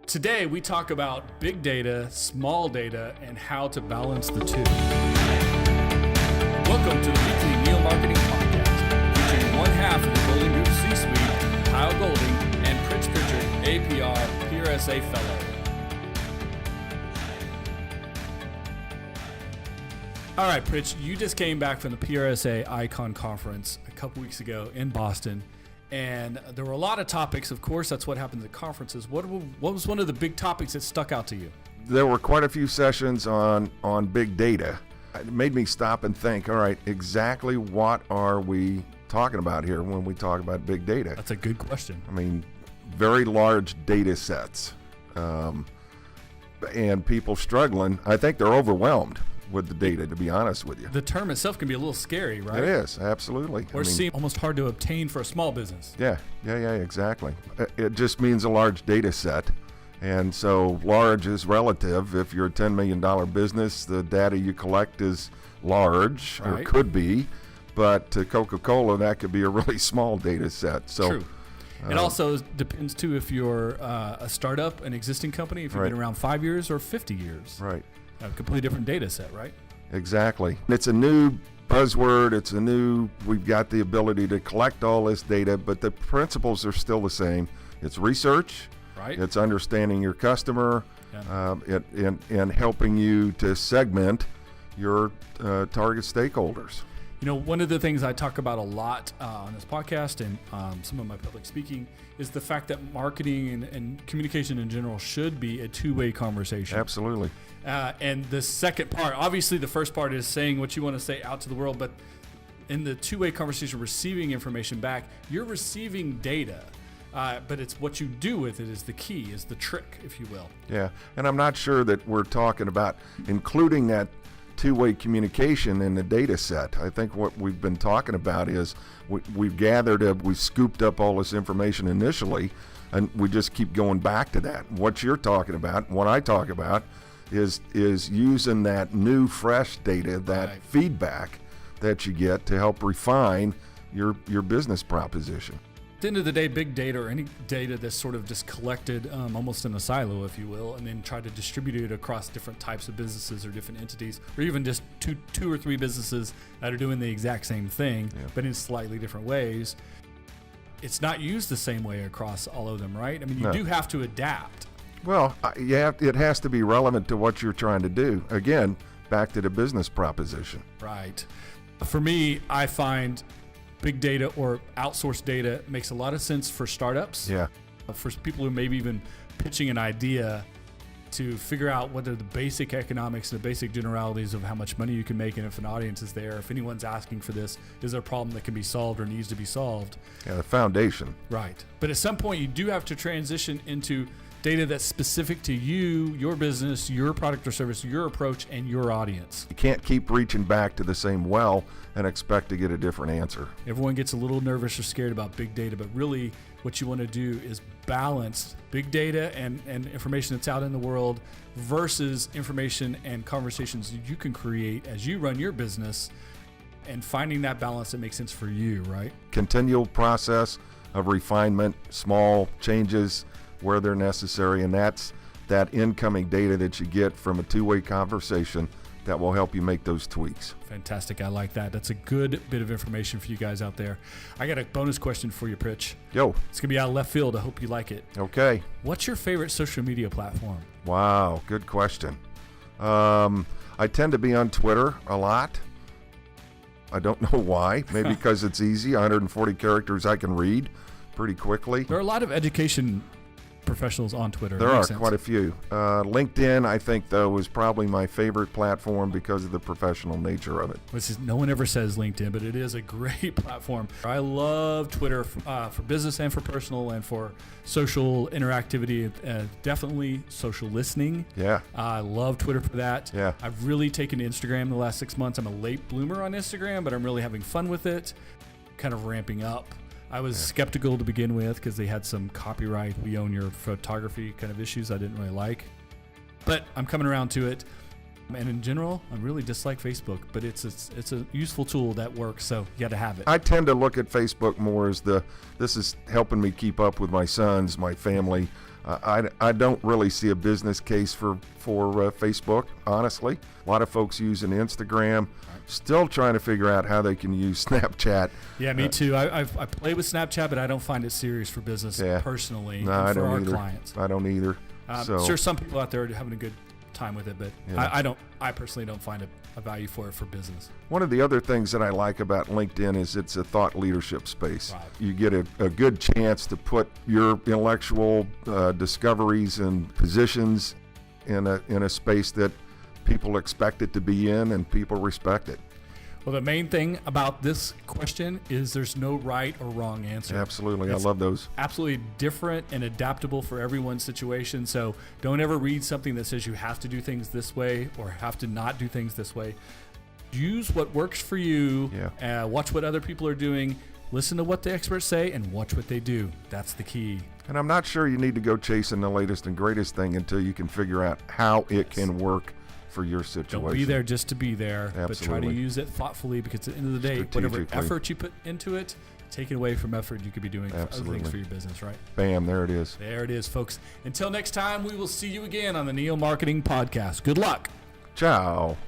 Today, we talk about big data, small data, and how to balance the two. Welcome to the weekly NeoMarketing podcast, featuring one half of the Golding Group C-Suite, Kyle Golding, and Pritch Pritchard, APR, PRSA Fellow. All right, Pritch, you just came back from the PRSA ICON Conference a couple weeks ago in Boston. And there were a lot of topics. Of course, that's what happens at conferences. What was one of the big topics that stuck out to you? There were quite a few sessions on big data. It made me stop and think, all right, exactly what are we talking about here when we talk about big data? That's a good question. I mean, very large data sets and people struggling. I think they're overwhelmed with the data, to be honest with you. The term itself can be a little scary, right? It is, absolutely. Or seem almost hard to obtain for a small business. Yeah, exactly. It just means a large data set. And so large is relative. If you're a $10 million business, the data you collect is large, right, or could be. But to Coca-Cola, that could be a really small data set. So, true. It also depends, too, if you're a startup, an existing company, if you've right, been around 5 years or 50 years. Right. A completely different data set, right? Exactly. It's a new buzzword. We've got the ability to collect all this data, but the principles are still the same. It's research. Right. It's understanding your customer, Yeah. and helping you to segment your target stakeholders. You know, one of the things I talk about a lot on this podcast and some of my public speaking is the fact that marketing and communication in general should be a two-way conversation. Absolutely. And the second part, obviously the first part is saying what you want to say out to the world, but in the two-way conversation, receiving information back, you're receiving data, but it's what you do with it is the key, is the trick, if you will. Yeah, and I'm not sure that we're talking about including that two-way communication in the data set. I think what we've been talking about is we've scooped up all this information initially, and we just keep going back to that. What you're talking about, what I talk about, is using that new, fresh data, that right, feedback that you get to help refine your business proposition. At the end of the day, big data or any data that's sort of just collected almost in a silo, if you will, and then try to distribute it across different types of businesses or different entities, or even just two or three businesses that are doing the exact same thing, yeah, but in slightly different ways. It's not used the same way across all of them, right? I mean, you do have to adapt. Well, it has to be relevant to what you're trying to do. Again, back to the business proposition. Right. For me, I find big data or outsourced data makes a lot of sense for startups. Yeah. For people who maybe even pitching an idea to figure out what are the basic economics and the basic generalities of how much money you can make, and if an audience is there, if anyone's asking for this, is there a problem that can be solved or needs to be solved? Yeah, the foundation. Right. But at some point, you do have to transition into data that's specific to you, your business, your product or service, your approach, and your audience. You can't keep reaching back to the same well and expect to get a different answer. Everyone gets a little nervous or scared about big data, but really what you want to do is balance big data and information that's out in the world versus information and conversations that you can create as you run your business, and finding that balance that makes sense for you, right? Continual process of refinement, small changes where they're necessary, and that's that incoming data that you get from a two-way conversation that will help you make those tweaks. Fantastic. I like that. That's a good bit of information for you guys out there. I got a bonus question for you, Pritch. Yo. It's going to be out of left field. I hope you like it. Okay. What's your favorite social media platform? Wow, good question. I tend to be on Twitter a lot. I don't know why. Maybe because it's easy. 140 characters I can read pretty quickly. There are a lot of education professionals on Twitter. There are quite a few. LinkedIn, I think, though, is probably my favorite platform because of the professional nature of it. No one ever says LinkedIn, but it is a great platform. I love Twitter for business and for personal and for social interactivity, definitely social listening. Yeah. I love Twitter for that. Yeah. I've really taken to Instagram the last 6 months. I'm a late bloomer on Instagram, but I'm really having fun with it, kind of ramping up. I was skeptical to begin with because they had some copyright, we own your photography kind of issues I didn't really like. But I'm coming around to it. And in general, I really dislike Facebook, but it's a useful tool that works, so you got to have it. I tend to look at Facebook more as this is helping me keep up with my sons, my family. I don't really see a business case for Facebook, honestly. A lot of folks using Instagram, still trying to figure out how they can use Snapchat. Yeah, me too. I play with Snapchat, but I don't find it serious for business personally. No, and I for don't our either. clients. I don't either. Sure, some people out there are having a good time with it, but I personally don't find a value for it for business. One of the other things that I like about LinkedIn is it's a thought leadership space. Right. You get a good chance to put your intellectual discoveries and positions in a space that people expect it to be in and people respect it. Well, the main thing about this question is there's no right or wrong answer. Absolutely. It's I love those. absolutely different and adaptable for everyone's situation. So don't ever read something that says you have to do things this way or have to not do things this way. Use what works for you. Yeah. Watch what other people are doing. Listen to what the experts say and watch what they do. That's the key. And I'm not sure you need to go chasing the latest and greatest thing until you can figure out how it can work for your situation. Don't be there just to be there, but try to Absolutely. use it thoughtfully, because at the end of the day, whatever Strategically. effort you put into it, take it away from effort you could be doing for other Absolutely. things for your business, right? Bam, there it is. There it is, folks. Until next time, we will see you again on the NeoMarketing Podcast. Good luck. Ciao.